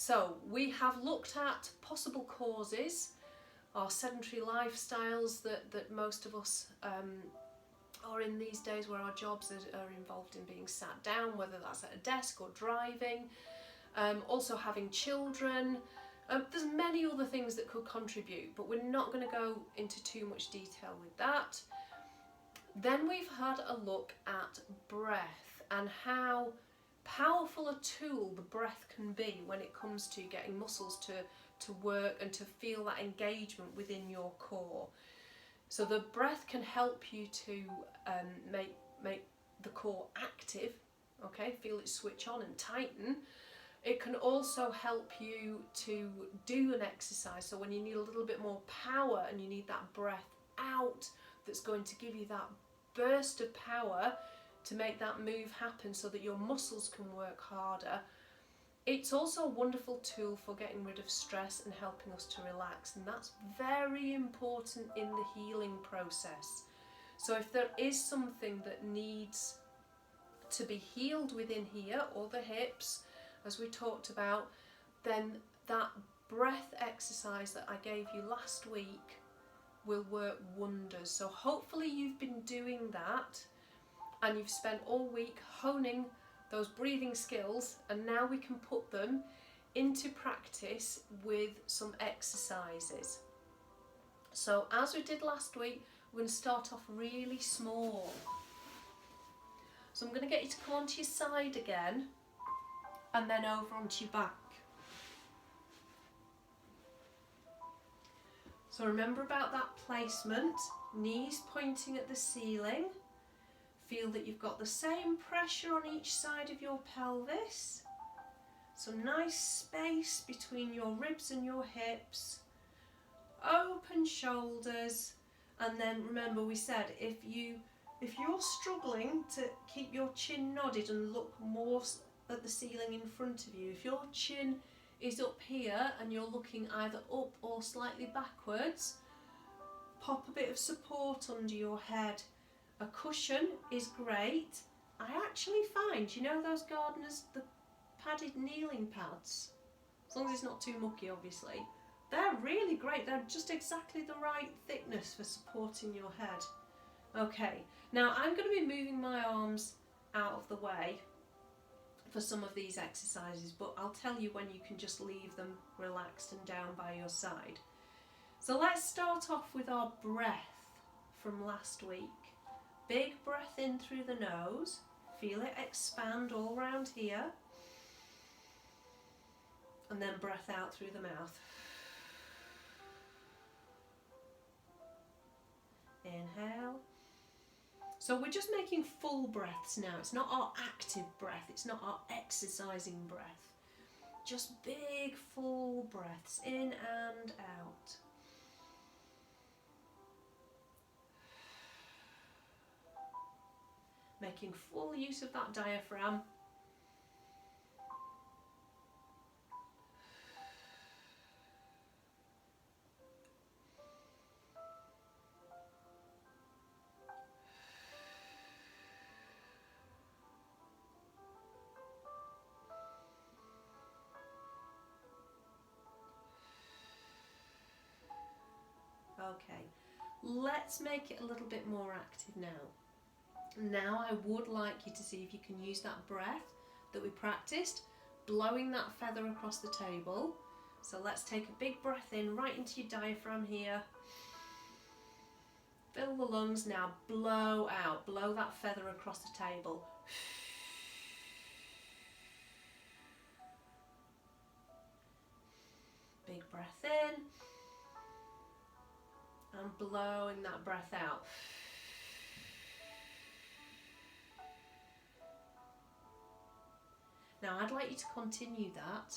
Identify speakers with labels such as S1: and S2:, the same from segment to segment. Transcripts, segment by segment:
S1: So we have looked at possible causes, our sedentary lifestyles that most of us are in these days, where our jobs are involved in being sat down, whether that's at a desk or driving, also having children. There's many other things that could contribute, but we're not going to go into too much detail with that. Then we've had a look at breath and how powerful a tool the breath can be when it comes to getting muscles to work and to feel that engagement within your core. So the breath can help you to make the core active, okay, feel it switch on and tighten. It can also help you to do an exercise, so when you need a little bit more power and you need that breath out that's going to give you that burst of power to make that move happen so that your muscles can work harder. It's also a wonderful tool for getting rid of stress and helping us to relax, and that's very important in the healing process. So if there is something that needs to be healed within here, or the hips, as we talked about, then that breath exercise that I gave you last week will work wonders. So hopefully you've been doing that and you've spent all week honing those breathing skills, and now we can put them into practice with some exercises. So as we did last week, we're going to start off really small. So I'm going to get you to come onto your side again and then over onto your back. So remember about that placement, knees pointing at the ceiling. Feel that you've got the same pressure on each side of your pelvis. Some nice space between your ribs and your hips. Open shoulders. And then remember, we said if you're struggling to keep your chin nodded and look more at the ceiling in front of you, if your chin is up here and you're looking either up or slightly backwards, pop a bit of support under your head. A cushion is great. I actually find, you know those gardeners, the padded kneeling pads, as long as it's not too mucky obviously, they're really great. They're just exactly the right thickness for supporting your head. Okay, now I'm going to be moving my arms out of the way for some of these exercises, but I'll tell you when you can just leave them relaxed and down by your side. So let's start off with our breath from last week. Big breath in through the nose, feel it expand all around here, and then breath out through the mouth. Inhale. So we're just making full breaths now. It's not our active breath, it's not our exercising breath. Just big full breaths in and out. Making full use of that diaphragm. Okay, let's make it a little bit more active now. Now I would like you to see if you can use that breath that we practiced, blowing that feather across the table. So let's take a big breath in right into your diaphragm here. Fill the lungs, now blow out, blow that feather across the table. Big breath in and blowing that breath out. Now I'd like you to continue that,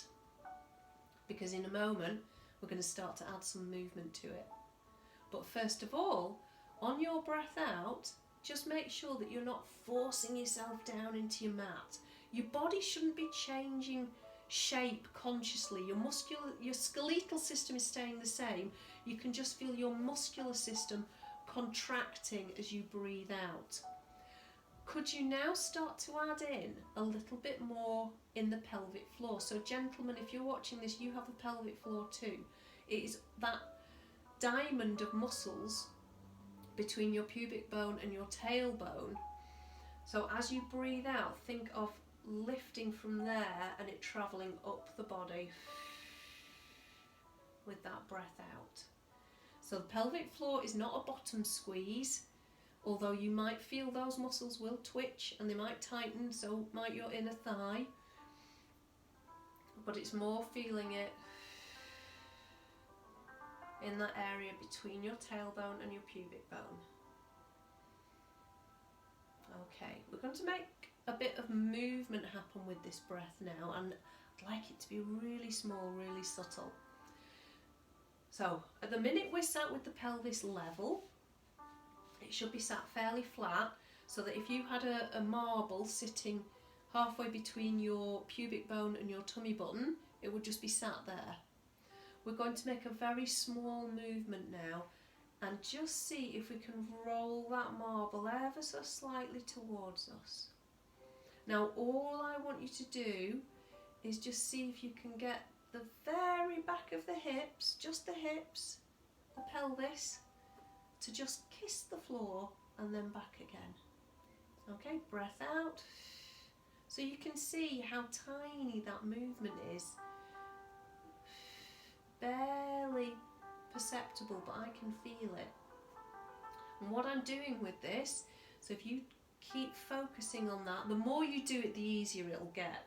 S1: because in a moment we're going to start to add some movement to it. But first of all, on your breath out, just make sure that you're not forcing yourself down into your mat. Your body shouldn't be changing shape consciously. Your skeletal system is staying the same. You can just feel your muscular system contracting as you breathe out. Could you now start to add in a little bit more in the pelvic floor? So gentlemen, if you're watching this, you have the pelvic floor too. It is that diamond of muscles between your pubic bone and your tailbone. So as you breathe out, think of lifting from there and it travelling up the body with that breath out. So the pelvic floor is not a bottom squeeze, although you might feel those muscles will twitch and they might tighten, so might your inner thigh, but it's more feeling it in that area between your tailbone and your pubic bone. Okay, we're going to make a bit of movement happen with this breath now, and I'd like it to be really small, really subtle. So at the minute we're sat with the pelvis level, it should be sat fairly flat, so that if you had a marble sitting halfway between your pubic bone and your tummy button, it would just be sat there. We're going to make a very small movement now and just see if we can roll that marble ever so slightly towards us. Now all I want you to do is just see if you can get the very back of the hips, just the hips, the pelvis, to just kiss the floor and then back again. Okay, breath out. So you can see how tiny that movement is. Barely perceptible, but I can feel it. And what I'm doing with this, so if you keep focusing on that, the more you do it, the easier it'll get,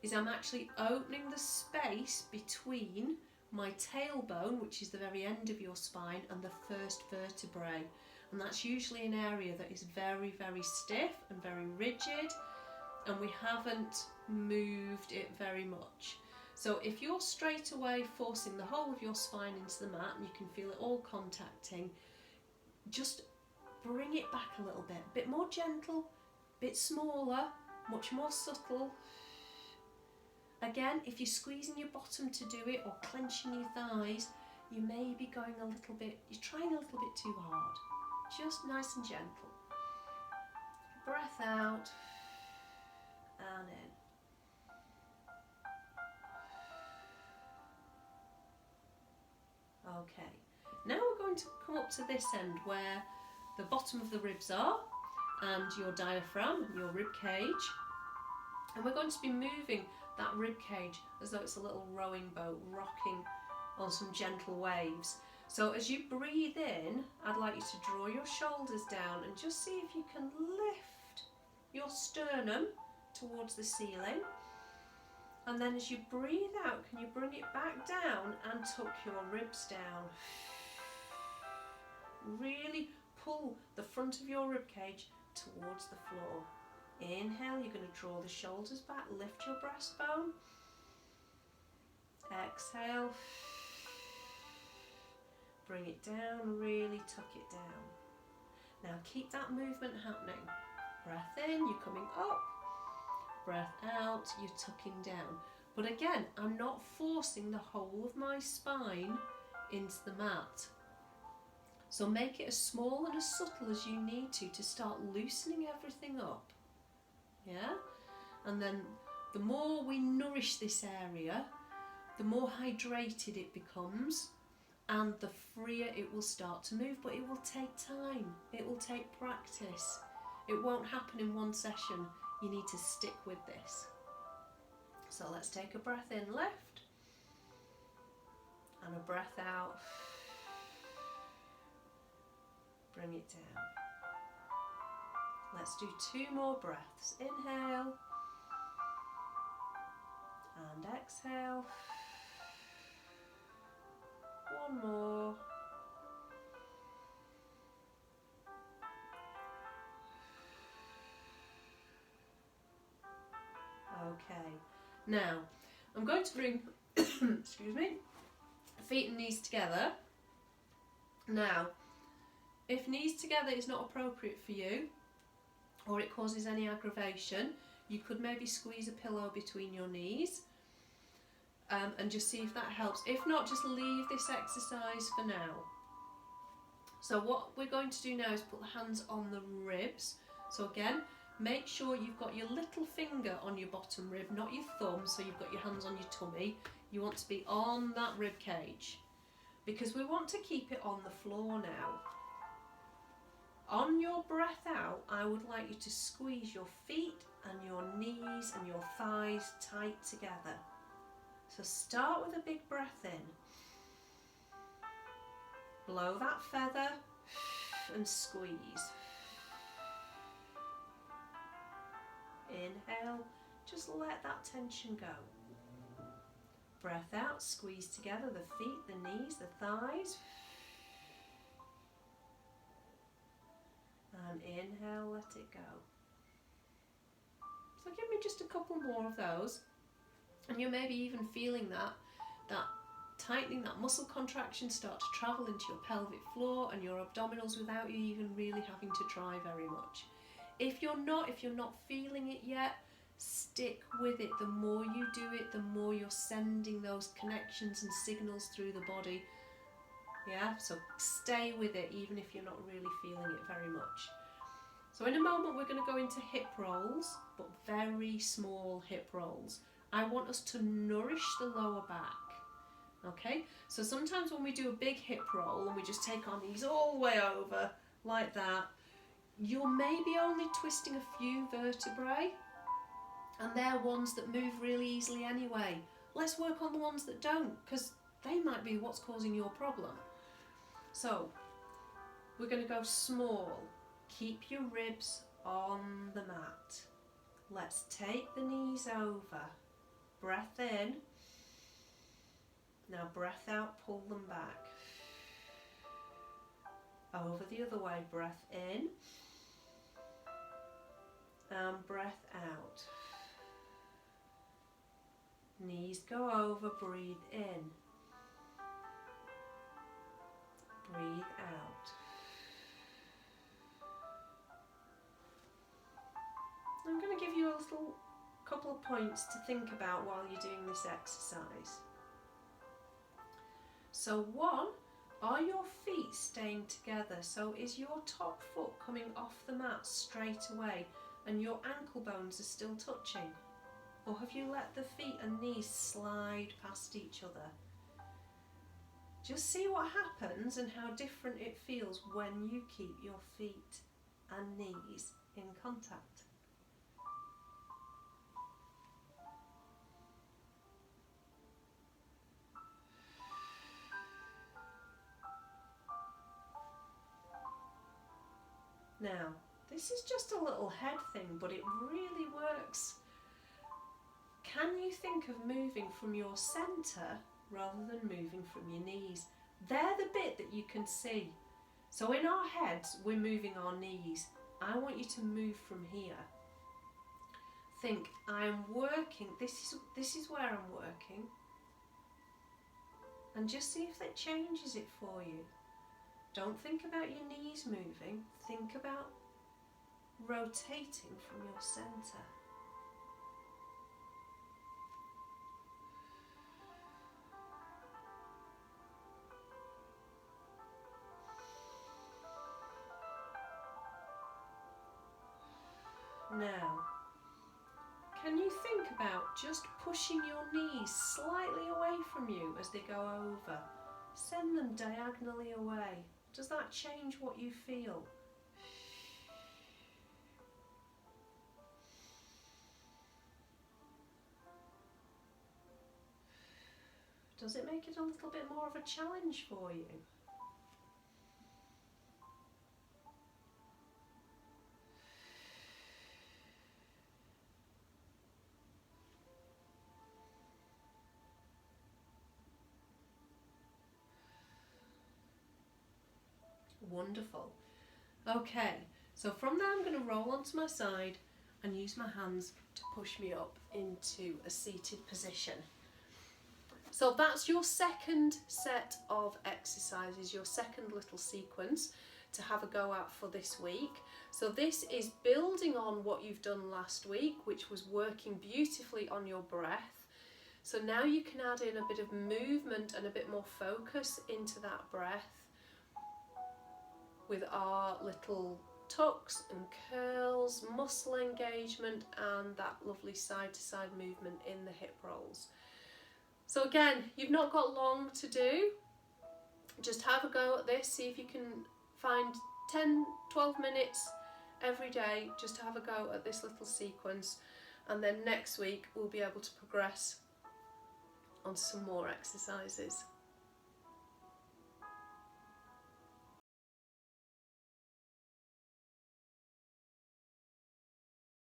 S1: is I'm actually opening the space between my tailbone, which is the very end of your spine, and the first vertebrae. And that's usually an area that is very, very stiff and very rigid, and we haven't moved it very much. So if you're straight away forcing the whole of your spine into the mat and you can feel it all contacting, just bring it back a little bit more gentle, bit smaller, much more subtle. Again, if you're squeezing your bottom to do it or clenching your thighs, you may be going a little bit, you're trying a little bit too hard. Just nice and gentle. Breath out and in. Okay, now we're going to come up to this end where the bottom of the ribs are and your diaphragm and your rib cage, and we're going to be moving that rib cage as though it's a little rowing boat rocking on some gentle waves. So as you breathe in, I'd like you to draw your shoulders down and just see if you can lift your sternum towards the ceiling. And then as you breathe out, can you bring it back down and tuck your ribs down? Really pull the front of your rib cage towards the floor. Inhale, you're going to draw the shoulders back, lift your breastbone. Exhale. Bring it down, really tuck it down. Now keep that movement happening. Breath in, you're coming up. Breath out, you're tucking down. But again, I'm not forcing the whole of my spine into the mat. So make it as small and as subtle as you need to start loosening everything up. Yeah? And then the more we nourish this area, the more hydrated it becomes and the freer it will start to move. But it will take time. It will take practice. It won't happen in one session. You need to stick with this. So let's take a breath in, lift, and a breath out. Bring it down. Let's do 2 more breaths. Inhale and exhale. 1 more. Okay, now I'm going to bring excuse me, feet and knees together. Now, if knees together is not appropriate for you, or it causes any aggravation, you could maybe squeeze a pillow between your knees and just see if that helps. If not, just leave this exercise for now. So what we're going to do now is put the hands on the ribs. So again, make sure you've got your little finger on your bottom rib, not your thumb, so you've got your hands on your tummy. You want to be on that rib cage, because we want to keep it on the floor now. On your breath out, I would like you to squeeze your feet and your knees and your thighs tight together. So start with a big breath in. Blow that feather and squeeze. Inhale, just let that tension go. Breath out, squeeze together the feet, the knees, the thighs. And inhale, let it go. So give me just a couple more of those. And you're maybe even feeling that tightening, that muscle contraction start to travel into your pelvic floor and your abdominals without you even really having to try very much. If you're not feeling it yet, stick with it. The more you do it, the more you're sending those connections and signals through the body. Yeah, so stay with it even if you're not really feeling it very much. So in a moment we're going to go into hip rolls, but very small hip rolls. I want us to nourish the lower back. Okay, so sometimes when we do a big hip roll and we just take our knees all the way over like that, you're maybe only twisting a few vertebrae, and they're ones that move really easily anyway. Let's work on the ones that don't, because they might be what's causing your problem. So we're going to go small. Keep your ribs on the mat. Let's take the knees over. Breath in. Now breath out, pull them back. Over the other way, breath in. And breath out. Knees go over, breathe in. Breathe out. I'm going to give you a little couple of points to think about while you're doing this exercise. So 1, are your feet staying together? So is your top foot coming off the mat straight away and your ankle bones are still touching? Or have you let the feet and knees slide past each other? Just see what happens and how different it feels when you keep your feet and knees in contact. Now, this is just a little head thing, but it really works. Can you think of moving from your centre rather than moving from your knees? They're the bit that you can see. So in our heads, we're moving our knees. I want you to move from here. Think, I'm working, this is where I'm working. And just see if that changes it for you. Don't think about your knees moving, think about rotating from your centre. Now, can you think about just pushing your knees slightly away from you as they go over? Send them diagonally away. Does that change what you feel? Does it make it a little bit more of a challenge for you? Wonderful. Okay, so from there I'm going to roll onto my side and use my hands to push me up into a seated position. So that's your second set of exercises, your second little sequence to have a go at for this week. So this is building on what you've done last week, which was working beautifully on your breath. So now you can add in a bit of movement and a bit more focus into that breath with our little tucks and curls, muscle engagement, and that lovely side to side movement in the hip rolls. So again, you've not got long to do. Just have a go at this, see if you can find 10-12 minutes every day just to have a go at this little sequence, and then next week we'll be able to progress on some more exercises.